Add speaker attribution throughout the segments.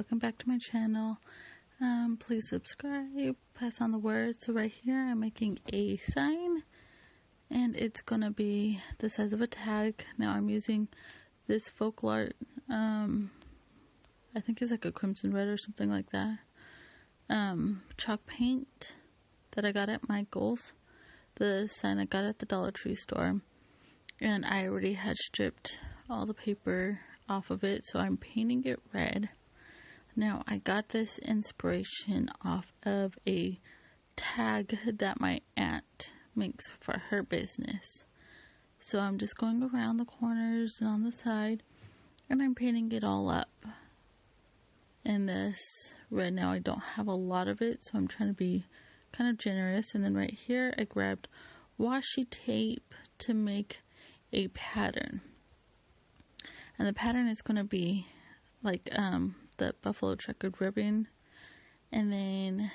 Speaker 1: welcome back to my channel. Please subscribe, pass on the word. So right here I'm making a sign, and it's gonna be the size of a tag. Now I'm using this folk art, I think it's like a crimson red or something like that, chalk paint that I got at Michael's. The sign I got at the Dollar Tree store, and I already had stripped all the paper off of it, so I'm painting it red. Now I got this inspiration off of a tag that my aunt makes for her business. So I'm just going around the corners and on the side, and I'm painting it all up in this red. Now I don't have a lot of it, so I'm trying to be kind of generous. And then right here I grabbed washi tape to make a pattern. And the pattern is going to be like the buffalo checkered ribbon. And then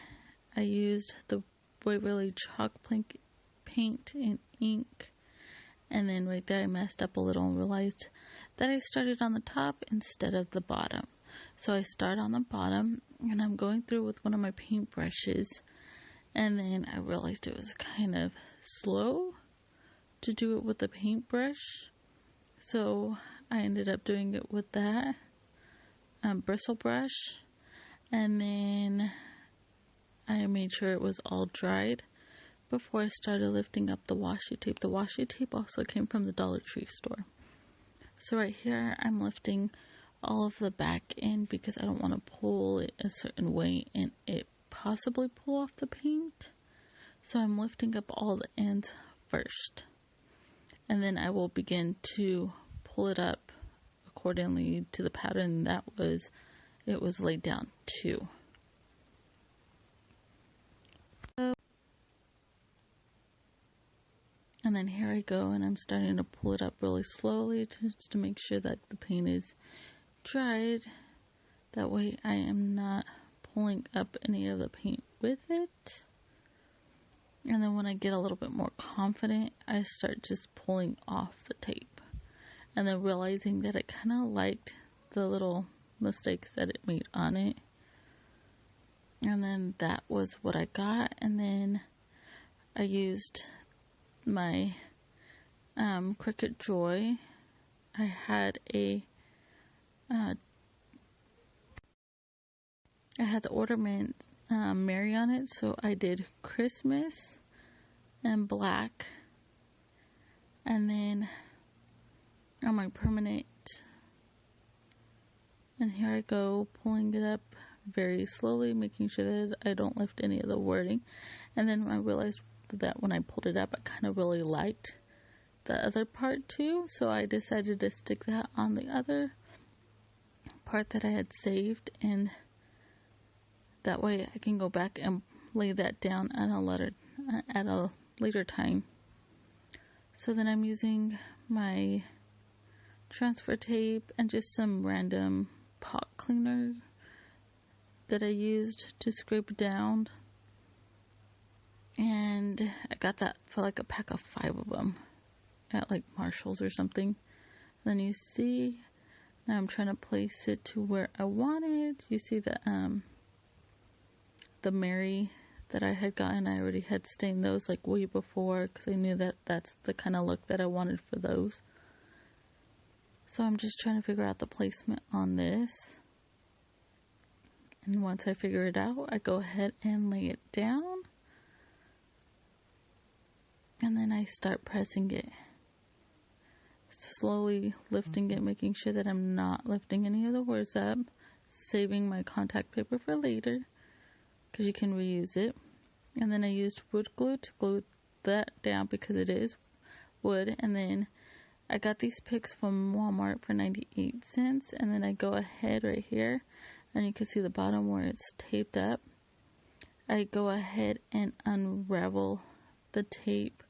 Speaker 1: I used the Waverly chalk paint and ink. And then right there I messed up a little and realized that I started on the top instead of the bottom. So I start on the bottom, and I'm going through with one of my paint brushes. And then I realized it was kind of slow to do it with the paintbrush. So I ended up doing it with that bristle brush, and then I made sure it was all dried before I started lifting up the washi tape. The washi tape also came from the Dollar Tree store. So right here I'm lifting all of the back end because I don't want to pull it a certain way and it possibly pull off the paint. So I'm lifting up all the ends first, and then I will begin to pull it up accordingly to the pattern that it was laid down to. And then here I go, and I'm starting to pull it up really slowly just to make sure that the paint is dried. That way I am not pulling up any of the paint with it. And then when I get a little bit more confident, I start just pulling off the tape. And then realizing that I kind of liked the little mistakes that it made on it. And then that was what I got. And then I used my Circut Joy. I had the ornament Mary on it, so I did Christmas and black. And then on my permanent, and here I go pulling it up very slowly, making sure that I don't lift any of the wording. And then I realized that when I pulled it up, I kind of really liked the other part too, so I decided to stick that on the other part that I had saved, and that way I can go back and lay that down at a later time. So then I'm using my transfer tape and just some random pot cleaner that I used to scrape it down. And I got that for like a pack of 5 of them at like Marshall's or something. Then you see, now I'm trying to place it to where I want it. You see the Mary that I had gotten, I already had stained those like way before because I knew that that's the kind of look that I wanted for those. So I'm just trying to figure out the placement on this. And once I figure it out, I go ahead and lay it down. And then I start pressing it. Slowly lifting it, making sure that I'm not lifting any of the words up. Saving my contact paper for later, because you can reuse it. And then I used wood glue to glue that down because it is wood. And then I got these picks from Walmart for 98 cents. And then I go ahead right here, and you can see the bottom where it's taped up. I go ahead and unravel the tape,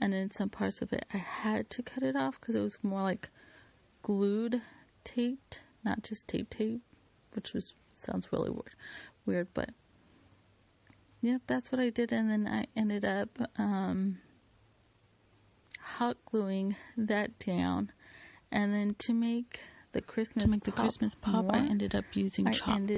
Speaker 1: and in some parts of it I had to cut it off because it was more like glued taped, not just tape, which sounds really weird, but yep, that's what I did. And then I ended up hot gluing that down, and then to make the Christmas pop, I ended up using chalk.